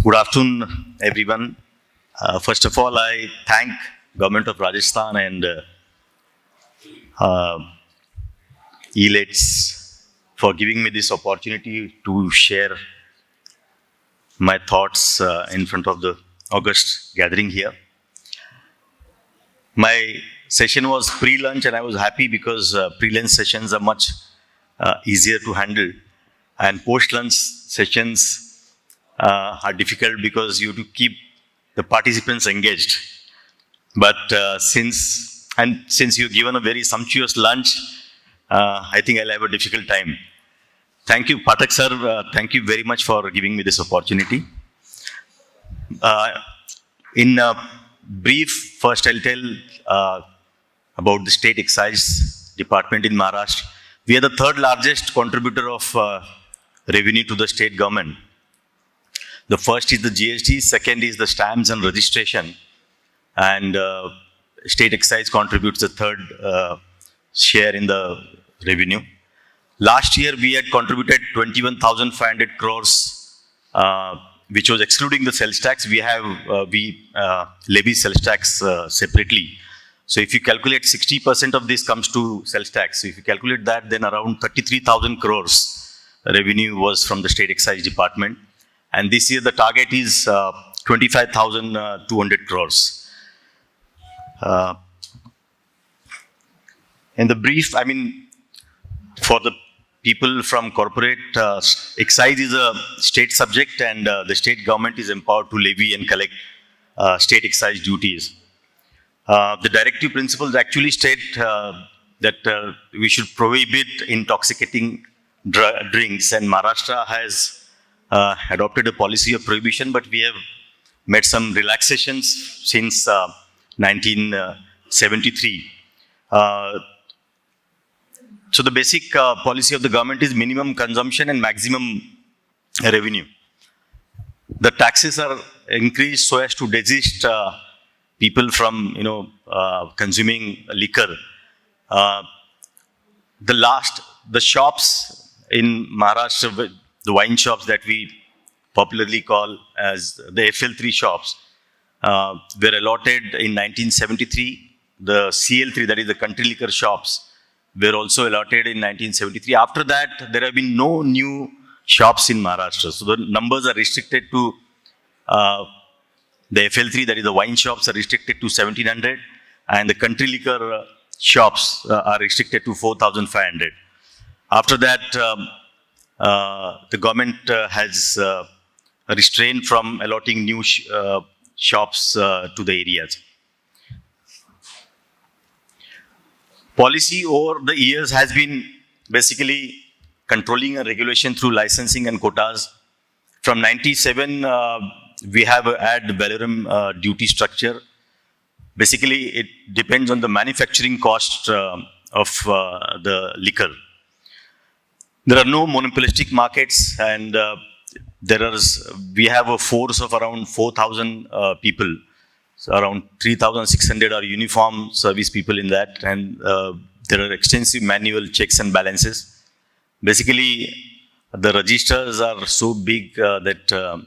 Good afternoon, everyone. First of all, I thank Government of Rajasthan and uh, Elets for giving me this opportunity to share my thoughts in front of the August gathering here. My session was pre-lunch and I was happy because pre-lunch sessions are much easier to handle, and post-lunch sessions are difficult because you have to keep the participants engaged. But since you've given a very sumptuous lunch, I think I'll have a difficult time. Thank you, Pathak sir. Thank you very much for giving me this opportunity. Uh, in brief, first I'll tell about the state excise department in Maharashtra. We are the third largest contributor of revenue to the state government. The first is the GST, second is the stamps and registration, and state excise contributes the third share in the revenue. Last year, we had contributed 21,500 crores, which was excluding the sales tax. We levy sales tax separately. So if you calculate 60% of this comes to sales tax. So if you calculate that, then around 33,000 crores revenue was from the state excise department. And this year the target is 25,200 crores. In the brief, for the people from corporate, excise is a state subject, and the state government is empowered to levy and collect state excise duties. The directive principles actually state that we should prohibit intoxicating drinks, and Maharashtra has adopted a policy of prohibition, but we have made some relaxations since 1973. So the basic policy of the government is minimum consumption and maximum revenue. The taxes are increased so as to desist people from consuming liquor. The shops in Maharashtra, the wine shops that we popularly call as the FL3 shops, were allotted in 1973. The CL3, that is the country liquor shops, were also allotted in 1973. After that, there have been no new shops in Maharashtra. So the numbers are restricted to the FL3, that is the wine shops, are restricted to 1,700, and the country liquor shops are restricted to 4,500. After that, the government has restrained from allotting new shops to the areas. Policy over the years has been basically controlling and regulation through licensing and quotas. From 97, we have ad valorem duty structure. Basically, it depends on the manufacturing cost of the liquor. There are no monopolistic markets, and we have a force of around 4,000 people. So around 3,600 are uniform service people in that, and there are extensive manual checks and balances. Basically, the registers are so big that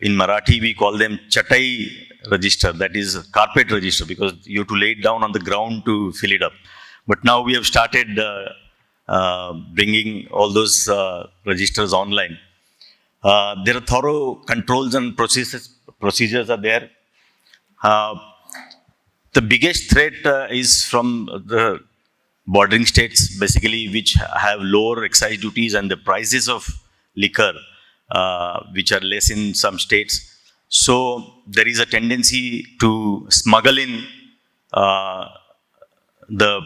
in Marathi we call them chatai register, that is carpet register, because you have to lay it down on the ground to fill it up. But now we have started bringing all those registers online. There are thorough controls and procedures are there. The biggest threat is from the bordering states, basically, which have lower excise duties and the prices of liquor, which are less in some states. So there is a tendency to smuggle in the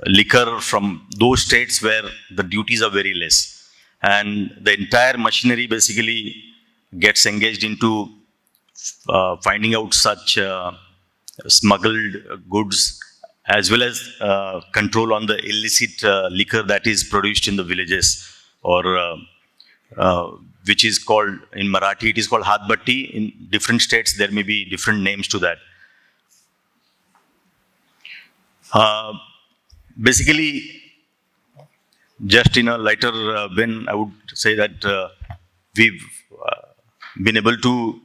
liquor from those states where the duties are very less. And the entire machinery basically gets engaged into finding out such smuggled goods, as well as control on the illicit liquor that is produced in the villages, or which is called, in Marathi, it is called Hatbatti. In different states, there may be different names to that. Basically, just in a lighter vein, I would say that we've been able to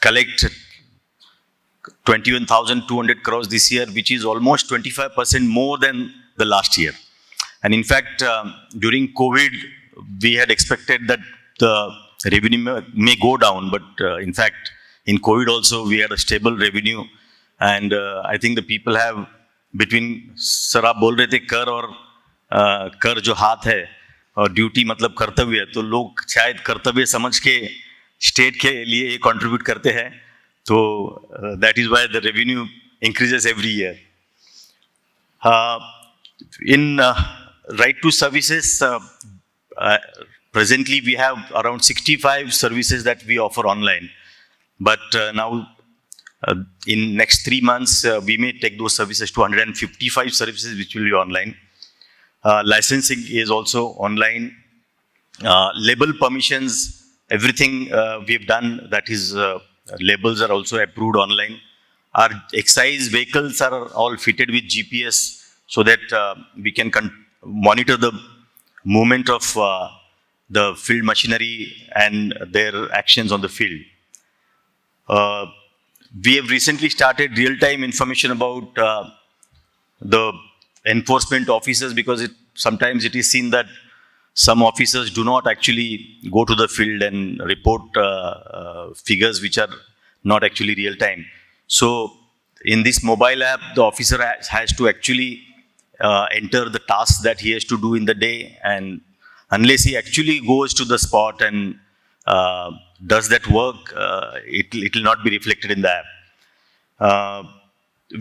collect 21,200 crores this year, which is almost 25% more than the last year. And in fact, during COVID, we had expected that the revenue may go down, but in fact, in COVID also, we had a stable revenue. And I think the people have between, sir, आप बोल रहे थे कर और कर जो हाथ है और ड्यूटी मतलब कर्तव्य, तो लोग शायद कर्तव्य समझ के स्टेट के लिए ये कंट्रीब्यूट करते हैं. So that is why the revenue increases every year. In right to services, presently we have around 65 services that we offer online. But now in next 3 months, we may take those services to 155 services which will be online. Licensing is also online. Label permissions, everything we have done, that is labels are also approved online. Our excise vehicles are all fitted with GPS so that we can monitor the movement of the field machinery and their actions on the field. We have recently started real-time information about the enforcement officers, because sometimes it is seen that some officers do not actually go to the field and report figures which are not actually real time. So in this mobile app, the officer has to actually enter the tasks that he has to do in the day, and unless he actually goes to the spot and does that work, it will not be reflected in the app.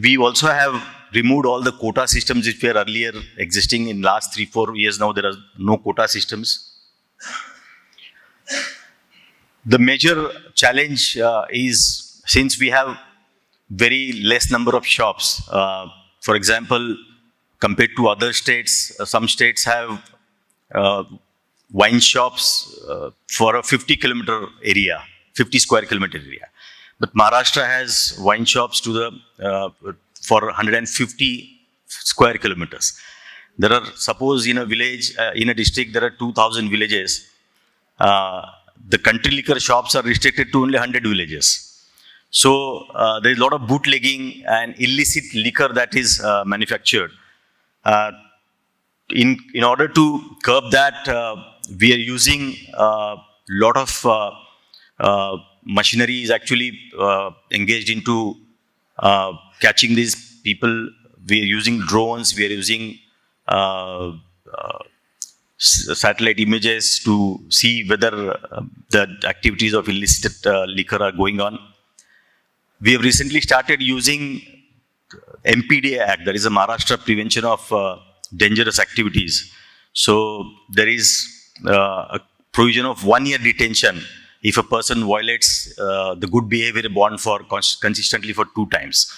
We also have removed all the quota systems which were earlier existing. In last 3-4 years now, there are no quota systems. The major challenge is, since we have very less number of shops, for example, compared to other states, some states have wine shops for a 50-kilometer area, 50 square kilometer area. But Maharashtra has wine shops for 150 square kilometers. There are, suppose in a village, in a district, there are 2,000 villages. The country liquor shops are restricted to only 100 villages. So there is a lot of bootlegging and illicit liquor that is manufactured. In order to curb that, we are using a lot of machinery is actually engaged into catching these people. We are using drones, we are using satellite images to see whether the activities of illicit liquor are going on. We have recently started using MPDA Act, that is a Maharashtra Prevention of Dangerous Activities. So there is a provision of 1 year detention if a person violates the good behavior bond for consistently for 2 times.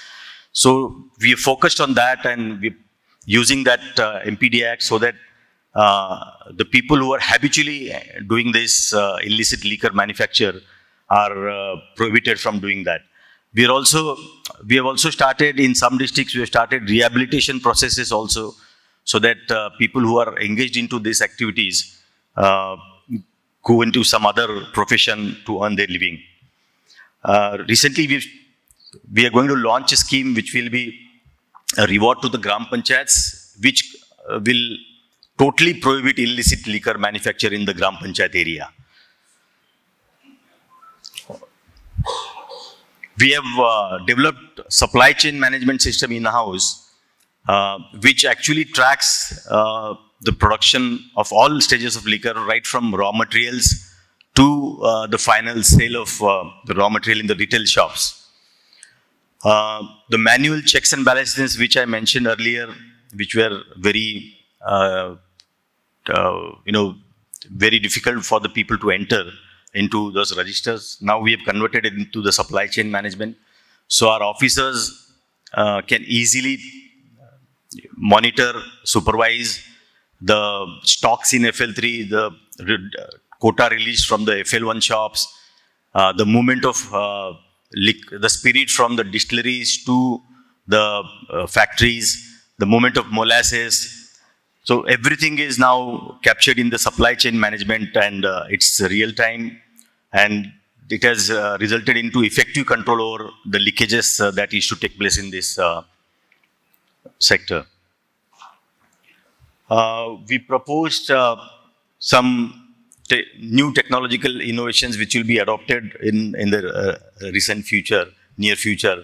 So we are focused on that, and we're using that MPD Act so that the people who are habitually doing this illicit liquor manufacture are prohibited from doing that. We have also started, in some districts, we have started rehabilitation processes also, so that people who are engaged into these activities go into some other profession to earn their living. Recently, we are going to launch a scheme which will be a reward to the Gram Panchayats, which will totally prohibit illicit liquor manufacture in the Gram Panchayat area. We have developed supply chain management system in-house, which actually tracks the production of all stages of liquor, right from raw materials to the final sale of the raw material in the retail shops. The manual checks and balances, which I mentioned earlier, which were very, very difficult for the people to enter into those registers. Now we have converted it into the supply chain management. So our officers can easily monitor, supervise the stocks in FL3, the quota released from the FL1 shops, the movement of the spirit from the distilleries to the factories, the movement of molasses. So everything is now captured in the supply chain management, and it's real time, and it has resulted into effective control over the leakages that used to take place in this sector. We proposed some new technological innovations which will be adopted in the recent future, near future.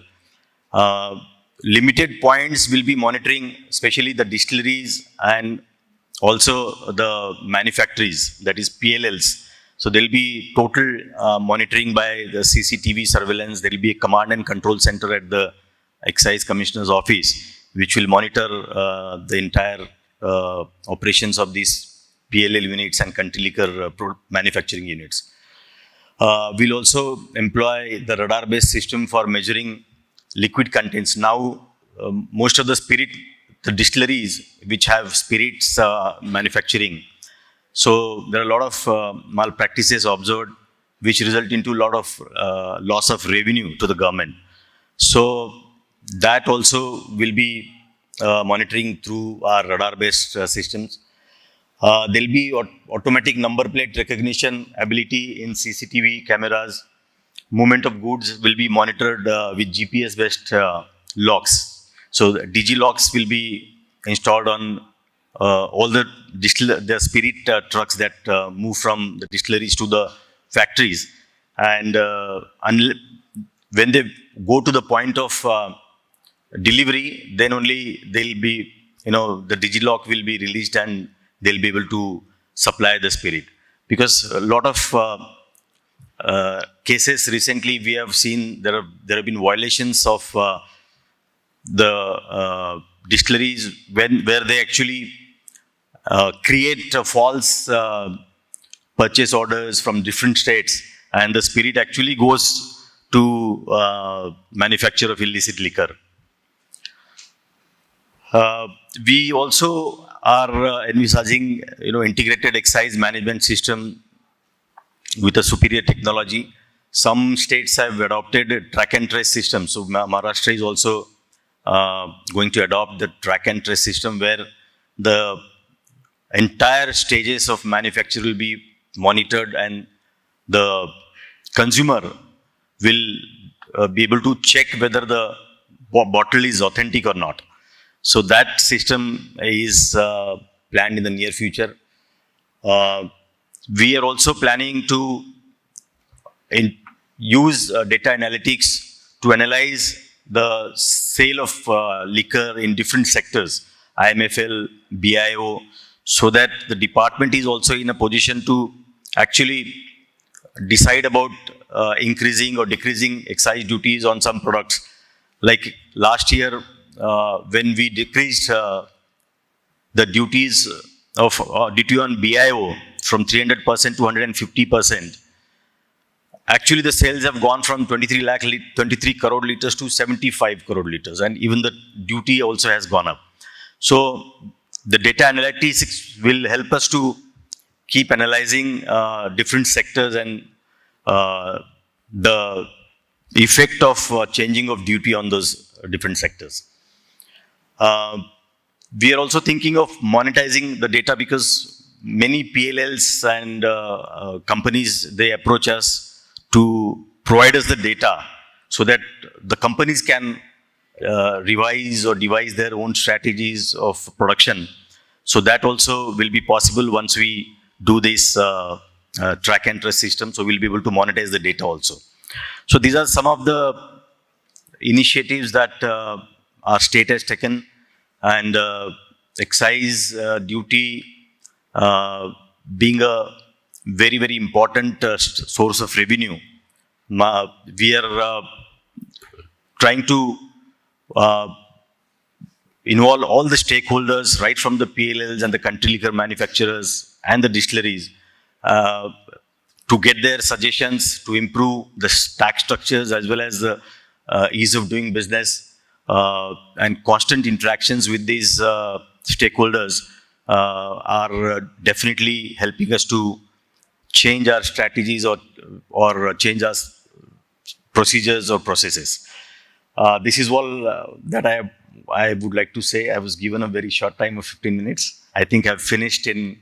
Limited points will be monitoring, especially the distilleries and also the manufactories, that is PLLs. So there will be total monitoring by the CCTV surveillance. There will be a command and control center at the Excise Commissioner's office, which will monitor the entire operations of these PLL units and country liquor manufacturing units. We'll also employ the radar-based system for measuring liquid contents. Now, most of the distilleries which have spirits manufacturing, so there are a lot of malpractices observed, which result into a lot of loss of revenue to the government. So that also will be monitoring through our radar-based systems. There'll be automatic number plate recognition ability in CCTV cameras. Movement of goods will be monitored with GPS-based locks. So the DG locks will be installed on all the spirit trucks that move from the distilleries to the factories. And when they go to the point of delivery, then only they'll be, the DigiLock will be released and they'll be able to supply the spirit. Because a lot of cases recently we have seen there have been violations of the distilleries where they actually create false purchase orders from different states, and the spirit actually goes to manufacture of illicit liquor. We also are envisaging, integrated excise management system with a superior technology. Some states have adopted a track and trace system. So Maharashtra is also going to adopt the track and trace system, where the entire stages of manufacture will be monitored, and the consumer will be able to check whether the bottle is authentic or not. So that system is planned in the near future. We are also planning to use data analytics to analyze the sale of liquor in different sectors, IMFL, BIO, so that the department is also in a position to actually decide about increasing or decreasing excise duties on some products. Like last year, when we decreased the duties of duty on BIO from 300% to 150%, actually the sales have gone from 23 crore liters to 75 crore liters, and even the duty also has gone up. So the data analytics will help us to keep analyzing different sectors and the effect of changing of duty on those different sectors. We are also thinking of monetizing the data, because many PLLs and companies, they approach us to provide us the data so that the companies can revise or devise their own strategies of production. So that also will be possible once we do this track and trace system. So we'll be able to monetize the data also. So these are some of the initiatives that our state has taken, and excise duty being a very, very important source of revenue. We are trying to involve all the stakeholders, right from the PLLs and the country liquor manufacturers and the distilleries, to get their suggestions to improve the tax structures as well as the ease of doing business. And constant interactions with these stakeholders are definitely helping us to change our strategies or change our procedures or processes. This is all that I I would like to say I was given a very short time of 15 minutes. I think I've finished in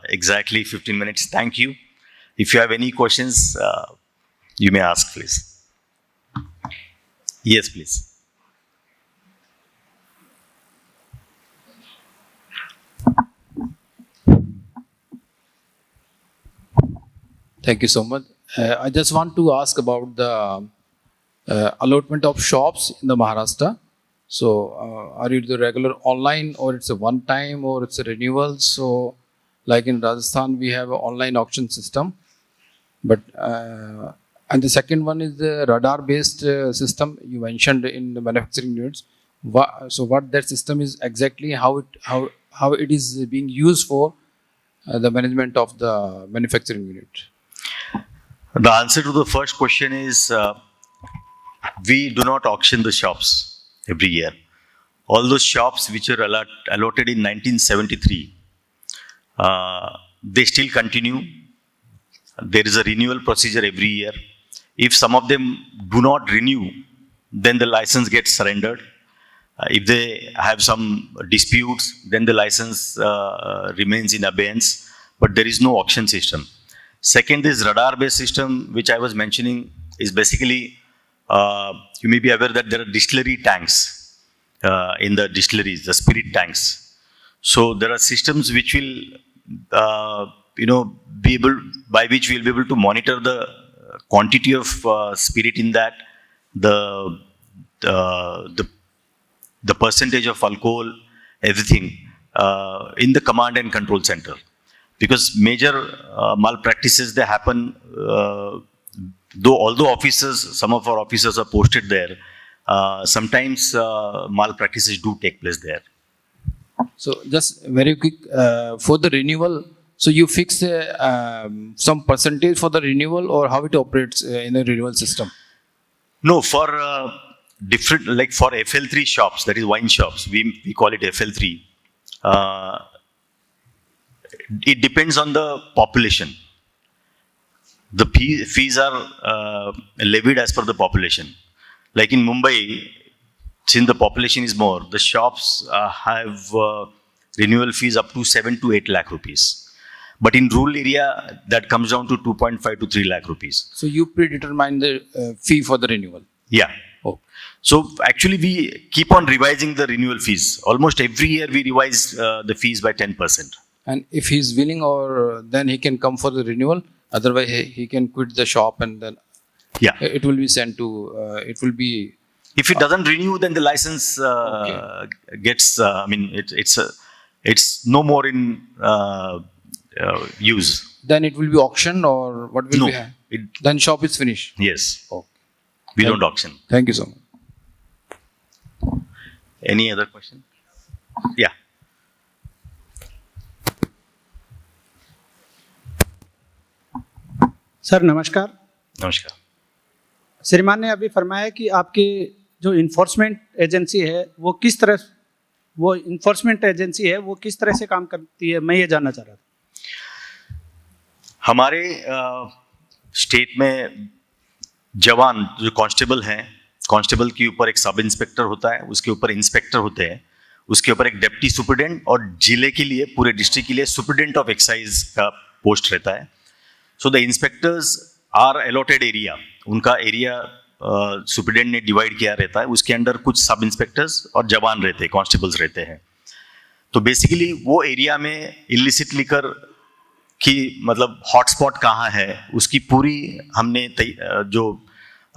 exactly 15 minutes. Thank you. If you have any questions, you may ask, please. Yes, please. Thank you so much. I just want to ask about the allotment of shops in the Maharashtra. So, are you the regular online, or it's a one time, or it's a renewal? So, like in Rajasthan, we have an online auction system. But and the second one is the radar-based system you mentioned in the manufacturing units. So, what that system is exactly, how it is being used for the management of the manufacturing unit. The answer to the first question is we do not auction the shops every year. All those shops which are allotted in 1973, they still continue. There is a renewal procedure every year. If some of them do not renew, then the license gets surrendered. If they have some disputes, then the license remains in abeyance, but there is no auction system. Second is radar-based system, which I was mentioning, is basically, you may be aware that there are distillery tanks in the distilleries, the spirit tanks. So there are systems which will, be able, by which we'll be able to monitor the quantity of spirit in that, the percentage of alcohol, everything in the command and control center. Because major malpractices, they happen, although some of our officers are posted there, sometimes malpractices do take place there. So just very quick, for the renewal, so you fix some percentage for the renewal, or how it operates in the renewal system? No, for different, like for FL3 shops, that is wine shops, we call it FL3. It depends on the population. The fees are levied as per the population. Like in Mumbai, since the population is more, the shops have renewal fees up to 7 to 8 lakh rupees. But in rural area, that comes down to 2.5 to 3 lakh rupees. So you predetermine the fee for the renewal? Yeah. Oh. So actually, we keep on revising the renewal fees. Almost every year, we revise the fees by 10%. And if he's willing, or then he can come for the renewal. Otherwise, he can quit the shop, and then it will be sent to. It will be. If it doesn't renew, then the license gets. It's no more in use. Then it will be auction, or what will be? Then shop is finished. Yes. Okay. We don't auction. Thank you so much. Any other question? Yeah. Sir नमस्कार। नमस्कार। श्रीमान ने अभी फरमाया कि आपकी जो enforcement agency है वो किस तरह से काम करती है, मैं ये जानना चाह रहा था। हमारे स्टेट में जवान जो कांस्टेबल हैं, कांस्टेबल के ऊपर एक सब इंस्पेक्टर होता है, उसके ऊपर इंस्पेक्टर होते हैं, उसके ऊपर एक डिप्टी सुपरिटेंडेंट, और जिले के लिए, पूरे डिस्ट्रिक्ट के लिए सुपरिटेंडेंट ऑफ एक्साइज का पोस्ट रहता है। So the inspectors are allotted area. उनका एरिया सुपरिटेंडेंट ने डिवाइड किया रहता है, उसके अंदर कुछ सब इंस्पेक्टर्स और जवान रहते हैं, कांस्टेबल्स रहते हैं। तो बेसिकली वो एरिया में इलिसिट लिकर की मतलब हॉटस्पॉट कहाँ है, उसकी पूरी हमने जो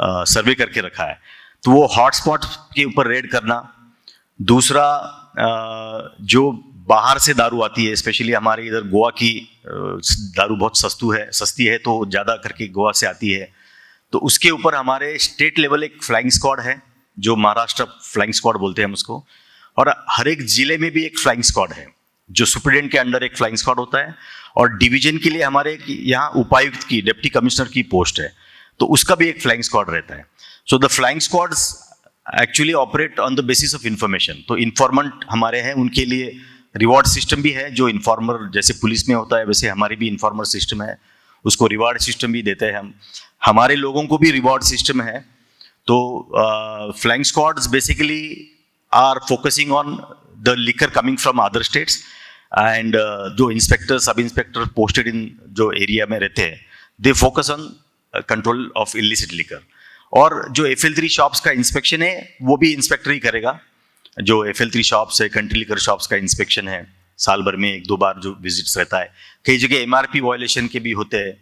सर्वे करके रखा है। तो वो हॉटस्पॉट के ऊपर रेड करना। दूसरा, जो बाहर से दारू आती है, स्पेशली हमारे इधर गोवा की दारू बहुत सस्ती है, तो ज़्यादा करके गोवा से आती है। तो उसके ऊपर हमारे स्टेट लेवल एक फ्लाइंग स्क्वाड है, जो महाराष्ट्र फ्लाइंग स्क्वाड बोलते हैं हम उसको, और हर एक जिले में भी एक फ्लाइंग स्क्वाड है, जो सुपरिटेंडेंट के अंडर एक फ्लाइंग स्क्वाड होता है, और डिवीजन के लिए हमारे यहाँ उपायुक्त की, डिप्टी कमिश्नर की पोस्ट है, तो उसका भी एक फ्लाइंग स्क्वाड रहता है। So the flying squads actually operate on the basis of information. तो इन्फॉर्मेंट हमारे हैं, उनके लिए रिवॉर्ड सिस्टम भी है, जो इन्फॉर्मर जैसे पुलिस में होता है वैसे हमारी भी इन्फॉर्मर सिस्टम है, उसको रिवॉर्ड सिस्टम भी देते हैं हम, हमारे लोगों को भी रिवॉर्ड सिस्टम है। तो flying squads basically are focusing on the liquor coming from other states, and जो inspector sub inspector posted in जो एरिया में रहते हैं, they focus on control of illicit liquor. और जो FL3 शॉप्स का इंस्पेक्शन है वो भी इंस्पेक्टर ही करेगा. जो FL3 शॉप्स है, कंट्री लिकर शॉप्स का इंस्पेक्शन है, साल भर में 1-2 बार जो विजिट्स रहता है. कई जगह MRP वायलेशन के भी होते हैं.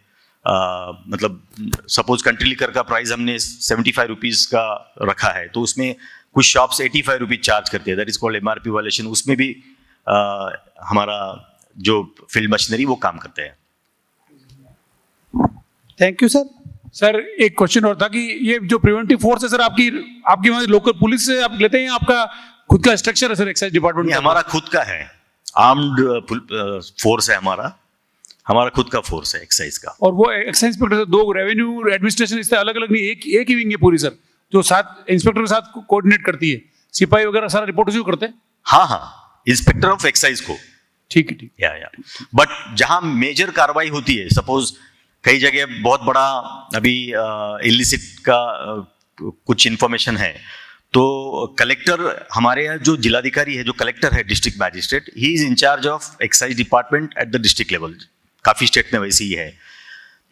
मतलब सपोज कंट्री लिकर का प्राइस हमने 75 रुपीज़ का रखा है, तो उसमें कुछ शॉप्स 85 रुपीज़ चार्ज करते हैं, that is called MRP violation. उसमें भी हमारा जो फील्ड मशीनरी वो काम करते हैं. Thank you sir. सर एक क्वेश्चन और था कि ये जो प्रिवेंटिव फोर्स है सर, आपकी वहाँ लोकल पुलिस से आप लेते हैं, आपका खुद का स्ट्रक्चर है सर एक्साइज डिपार्टमेंट में? हमारा खुद का है, आर्म्ड फोर्स है हमारा खुद का फोर्स है एक्साइज का. और वो एक्साइज इंस्पेक्टर, 2 रेवेन्यू एडमिनिस्ट्रेशन इससे अलग अलग नहीं, एक ही विंग है पूरी सर, जो 7 इंस्पेक्टर के साथ कोऑर्डिनेट करती है, सिपाही वगैरह सारा रिपोर्ट रिसीव करते हैं? हाँ, इंस्पेक्टर ऑफ एक्साइज को. ठीक है, ठीक. या बट जहां मेजर कार्रवाई होती है, सपोज कई जगह बहुत बड़ा अभी इलिसिट का कुछ इंफॉर्मेशन है, तो कलेक्टर, हमारे यहाँ जो जिलाधिकारी है, जो कलेक्टर है, district magistrate, he is in-charge of excise department at the district level. काफी स्टेट में वैसे ही है.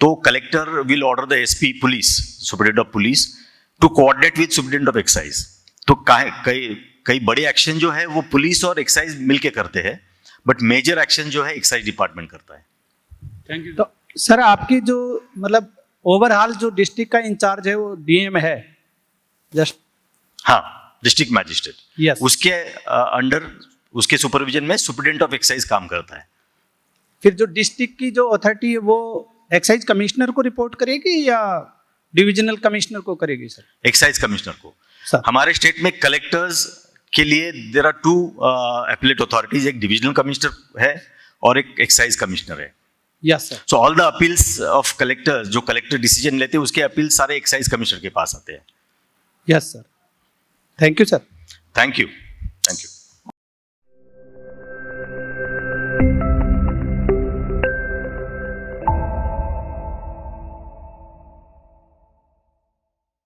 तो collector will order the SP police, superintendent of police, to coordinate with superintendent of excise. तो कई बड़े एक्शन जो है वो पुलिस और एक्साइज मिलके करते हैं, बट मेजर एक्शन जो है एक्साइज डिपार्टमेंट करता है. Thank you. तो सर आपकी जो मतलब ओवरऑल जो डिस्ट्रिक्ट का इंचार्ज है वो DM है जस्ट? हाँ, डिस्ट्रिक्ट मैजिस्ट्रेट. Yes. उसके अंडर, उसके सुपरविजन में सुपरिटेंडेंट ऑफ एक्साइज काम करता है. फिर जो डिस्ट्रिक्ट की जो अथॉरिटी है वो एक्साइज कमिश्नर को रिपोर्ट करेगी या डिविजनल कमिश्नर को करेगी सर? एक्साइज कमिश्नर को. सर हमारे स्टेट में कलेक्टर्स के लिए देयर आर 2 एपलेट अथॉरिटीज, एक डिविजनल कमिश्नर है और एक एक्साइज कमिश्नर है. Yes sir. So all the appeals of collectors, जो कलेक्टर डिसीजन लेते हैं उसके अपील सारे एक्साइज कमिश्नर के पास आते हैं. Yes sir. Thank you sir. Thank you.